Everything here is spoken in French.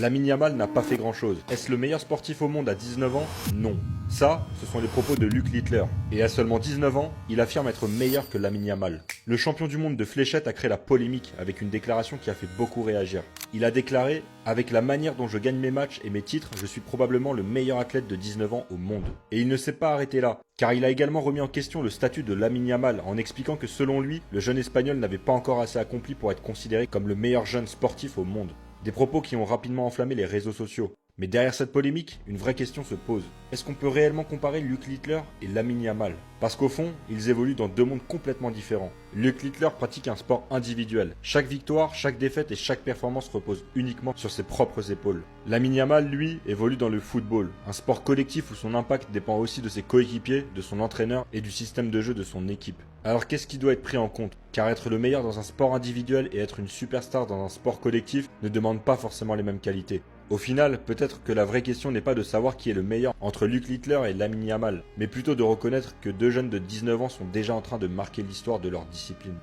Lamine Yamal n'a pas fait grand-chose. Est-ce le meilleur sportif au monde à 19 ans? Non. Ça, ce sont les propos de Luke Littler. Et à seulement 19 ans, il affirme être meilleur que Lamine Yamal. Le champion du monde de fléchette a créé la polémique avec une déclaration qui a fait beaucoup réagir. Il a déclaré « Avec la manière dont je gagne mes matchs et mes titres, je suis probablement le meilleur athlète de 19 ans au monde. » Et il ne s'est pas arrêté là, car il a également remis en question le statut de Lamine Yamal en expliquant que selon lui, le jeune espagnol n'avait pas encore assez accompli pour être considéré comme le meilleur jeune sportif au monde. Des propos qui ont rapidement enflammé les réseaux sociaux. Mais derrière cette polémique, une vraie question se pose. Est-ce qu'on peut réellement comparer Luke Littler et Lamine Yamal? Parce qu'au fond, ils évoluent dans deux mondes complètement différents. Luke Littler pratique un sport individuel. Chaque victoire, chaque défaite et chaque performance repose uniquement sur ses propres épaules. Lamine Yamal, lui, évolue dans le football, un sport collectif où son impact dépend aussi de ses coéquipiers, de son entraîneur et du système de jeu de son équipe. Alors qu'est-ce qui doit être pris en compte? Car être le meilleur dans un sport individuel et être une superstar dans un sport collectif ne demandent pas forcément les mêmes qualités. Au final, peut-être que la vraie question n'est pas de savoir qui est le meilleur entre Luke Littler et Lamine Yamal, mais plutôt de reconnaître que deux jeunes de 19 ans sont déjà en train de marquer l'histoire de leur discipline.